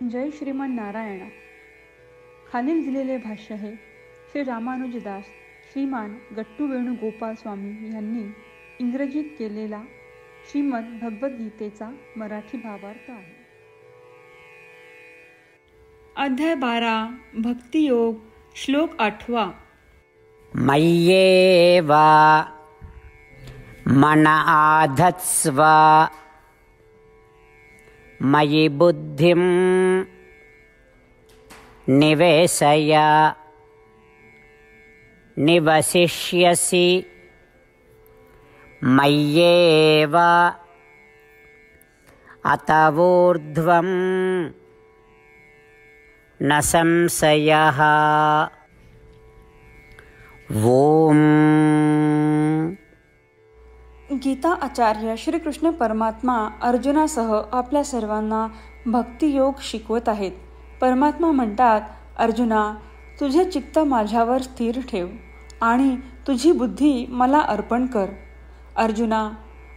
जय श्रीमन नारायण. खालील दिलेले भाष्य हे श्री रामानुजदास श्रीमान गट्टू वेणुगोपाल स्वामी यांनी इंग्रजीत केलेला श्रीमद भगवद्गीतेचा मराठी भावार्थ आहे. अध्याय 12 भक्तियोग श्लोक 8. मय्येव मन आधत्स्व मयि बुद्धिं निवेशय निवसिष्यसि मय्येव अतवोर्ध्वं न संशयः. ओम. गीता आचार्य श्रीकृष्ण परमात्मा अर्जुनासह आपल्या सर्वांना भक्तियोग शिकवत आहेत. परमात्मा म्हणतात, अर्जुना, तुझे चित्त माझ्यावर स्थिर ठेव आणि तुझी बुद्धी मला अर्पण कर. अर्जुना,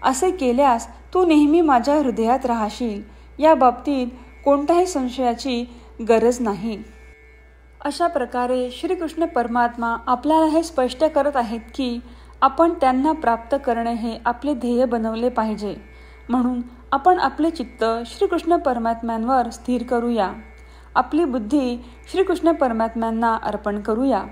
असे केल्यास तू नेहमी माझ्या हृदयात राहशील. या बाबतीत कोणत्याही संशयाची गरज नाही. अशा प्रकारे श्रीकृष्ण परमात्मा आपल्याला हे स्पष्ट करत आहेत की आपण त्यांना प्राप्त करणे हे आपले ध्येय बनवले पाहिजे. म्हणून आपण आपले चित्त श्रीकृष्ण परमात्म्यांवर स्थिर करूया. आपली बुद्धी श्रीकृष्ण परमात्म्यांना अर्पण करूया.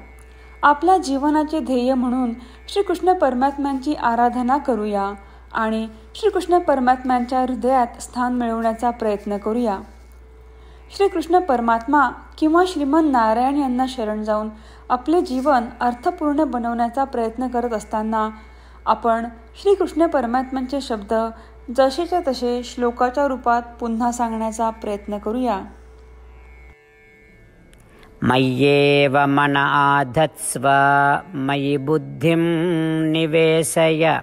आपल्या जीवनाचे ध्येय म्हणून श्रीकृष्ण परमात्म्यांची आराधना करूया आणि श्रीकृष्ण परमात्म्यांच्या हृदयात स्थान मिळवण्याचा प्रयत्न करूया. श्रीकृष्ण परमात्मा किंवा श्रीमन नारायण यांना शरण जाऊन आपले जीवन अर्थपूर्ण बनवण्याचा प्रयत्न करत असताना आपण श्रीकृष्ण परमात्म्यांचे शब्द जसेच्या तसे श्लोकाच्या रूपात पुन्हा सांगण्याचा प्रयत्न करूया. मय्येव मन आधत्स्व मयि बुद्धिं निवेशय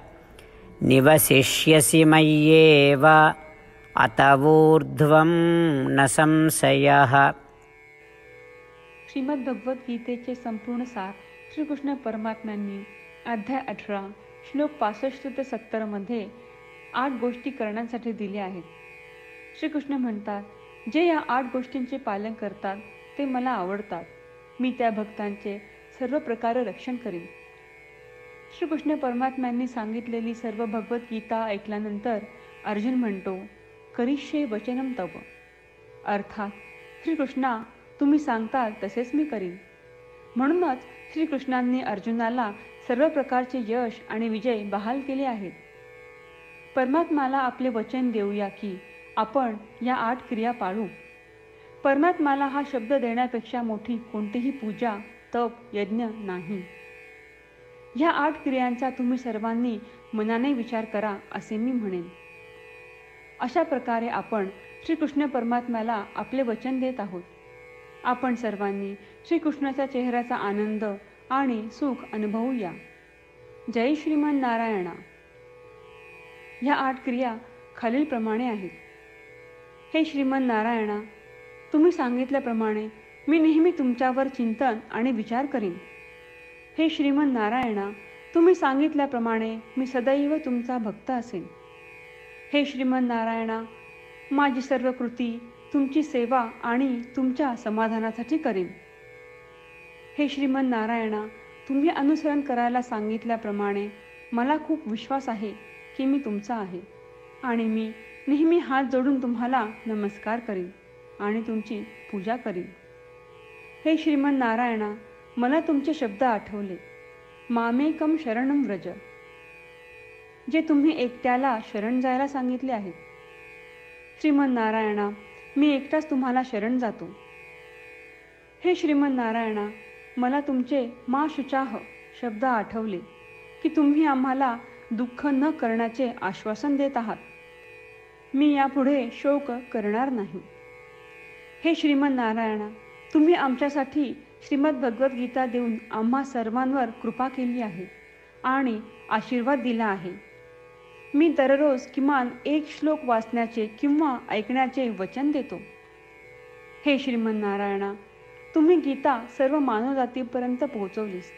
निवसिष्यसि मय्येव अतवोर्ध्वं न संशयः. श्रीमद भगवद्गीतेचे संपूर्ण सार श्रीकृष्ण परमात्म्यांनी अध्याय 18 श्लोक 65 ते 70 मध्ये 8 गोष्टी करण्यासाठी दिल्या आहेत. श्रीकृष्ण म्हणतात, जे या 8 गोष्टींचे पालन करतात ते मला आवडतात. मी त्या भक्तांचे सर्व प्रकारे रक्षण करीन. श्रीकृष्ण परमात्म्यांनी सांगितलेली सर्व भगवद्गीता ऐकल्यानंतर अर्जुन म्हणतो, करिष्ये वचनम तव. अर्थात श्रीकृष्णा, तुम्ही सांगताल तसेच मी करीन. म्हणूनच श्रीकृष्णांनी अर्जुनाला सर्व प्रकारचे यश आणि विजय बहाल केले आहेत. परमात्म्याला आपले वचन देऊया की आपण या 8 क्रिया पाळू. परमात्म्याला हा शब्द देण्यापेक्षा मोठी कोणतीही पूजा, तप, यज्ञ नाही. ह्या 8 क्रियांचा तुम्ही सर्वांनी मनाने विचार करा असे मी म्हणेन. अशा प्रकारे आपण श्रीकृष्ण परमात्म्याला आपले वचन देत आहोत. आपण सर्वांनी श्रीकृष्णाच्या चेहऱ्याचा आनंद आणि सुख अनुभवूया. जय श्रीमन नारायणा. ह्या 8 क्रिया खालीलप्रमाणे आहेत. हे श्रीमन नारायणा, तुम्ही सांगितल्याप्रमाणे मी नेहमी तुमच्यावर चिंतन आणि विचार करीन. हे श्रीमन नारायणा, तुम्ही सांगितल्याप्रमाणे मी सदैव तुमचा भक्त असेन. हे श्रीमन नारायणा, माझी सर्व कृती तुमची सेवा आणि तुमच्या समाधानासाठी करीन. हे श्रीमन नारायणा, तुम्ही अनुसरण करायला सांगितल्याप्रमाणे मला खूप विश्वास आहे की मी तुमचा आहे आणि मी नेहमी हात जोडून तुम्हाला नमस्कार करीन आणि तुमची पूजा करीन. हे श्रीमन नारायणा, मला तुमचे शब्द आठवले. मामेकम शरणम व्रज, जे तुम्ही एकट्याला शरण जायला सांगितले आहे. श्रीमन नारायणा, मी एकटाच तुम्हाला शरण जातो. हे श्रीमन नारायणा, मला तुमचे मा शुचाह शब्द आठवले की तुम्ही आम्हाला दुःख न करण्याचे आश्वासन देत आहात. मी यापुढे शोक करणार नाही. हे श्रीमन नारायणा, तुम्ही आमच्यासाठी श्रीमद भगवद्गीता देऊन आम्हा सर्वांवर कृपा केली आहे आणि आशीर्वाद दिला आहे. मी दररोज किमान 1 श्लोक वाचण्याचे किंवा ऐकण्याचे वचन देतो. हे श्रीमन नारायणा, तुम्ही गीता सर्व मानवजातीपर्यंत पोहोचवलीस.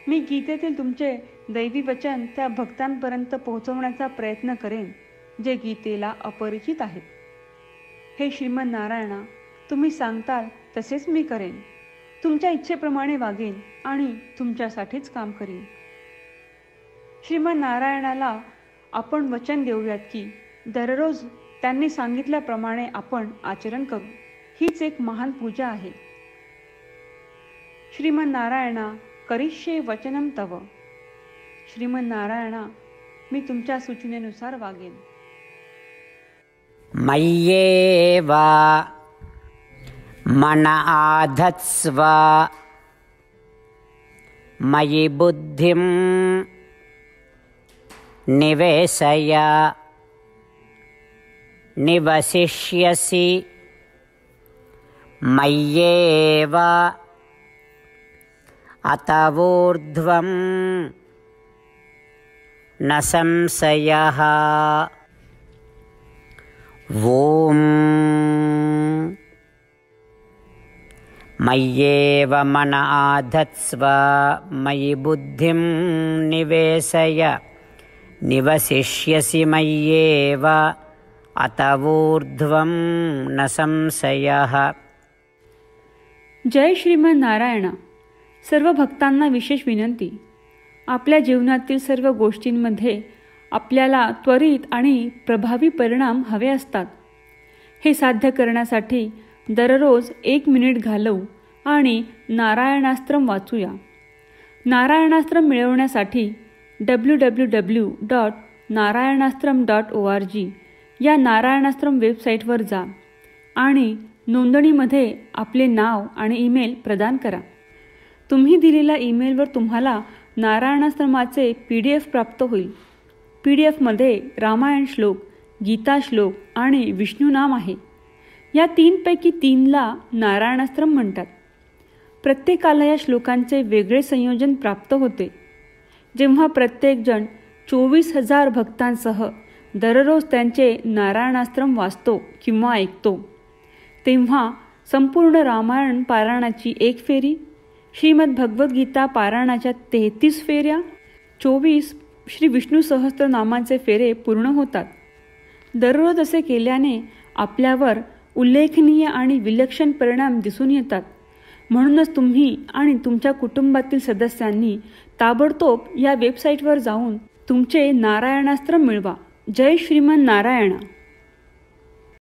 मी गीतेतील तुमचे दैवी वचन त्या भक्तांपर्यंत पोहोचवण्याचा प्रयत्न करेन जे गीतेला अपरिचित आहेत. हे श्रीमन नारायणा, तुम्ही सांगताल तसेच मी करेन. तुमच्या इच्छेप्रमाणे वागेन आणि तुमच्यासाठीच काम करीन. श्रीमन नारायणाला आपण वचन देऊयात की दररोज त्यांनी सांगितल्याप्रमाणे आपण आचरण करू. हीच एक महान पूजा आहे. श्रीमन नारायणा, करिष्ये वचनम तव. श्रीमन नारायणा, मी तुमच्या सूचनेनुसार वागेन. मय्येव मन आधत्स्व मयि बुद्धिं निवेशय निवसिष्यसि मय्येव अतवोर्ध्वं न संशयः. ॐ मय्येव मन आधत्स्व मयि बुद्धिं निवेशय निवसिष्यसि मय्येव अतवोर्ध्वं न संशयः. जय श्रीमन नारायणा. सर्व भक्तांना विशेष विनंती. आपल्या जीवनातील सर्व गोष्टींमध्ये आपल्याला त्वरित आणि प्रभावी परिणाम हवे असतात. हे साध्य करण्यासाठी दररोज 1 मिनिट घालवू आणि नारायणास्त्रम वाचूया. नारायणास्त्रम मिळवण्यासाठी www.narayanaastram.org या नारायणास्त्रम वेबसाईटवर जा आणि नोंदणीमध्ये आपले नाव आणि ईमेल प्रदान करा. तुम्ही दिलेल्या ईमेलवर तुम्हाला नारायणास्त्रमाचे PDF प्राप्त होईल. PDFमध्ये रामायण श्लोक, गीता श्लोक आणि विष्णू नाम आहे. या 3पैकी 3ला नारायणास्त्रम म्हणतात. प्रत्येकाला या श्लोकांचे वेगळे संयोजन प्राप्त होते. जेव्हा प्रत्येकजण 24,000 भक्तांसह दररोज त्यांचे नारायणास्त्रम वाचतो किंवा ऐकतो, तेव्हा संपूर्ण रामायण पारायणाची 1 फेरी, श्रीमद भगवद्गीता पारायणाच्या 33 फेऱ्या, 24 श्री विष्णू सहस्त्रनामांचे फेरे पूर्ण होतात. दररोज असे केल्याने आपल्यावर उल्लेखनीय आणि विलक्षण परिणाम दिसून येतात. म्हणूनच तुम्ही आणि तुमच्या कुटुंबातील सदस्यांनी ताबडतोब या वेबसाईटवर जाऊन तुमचे नारायणास्त्र मिळवा. जय श्रीमन नारायणा.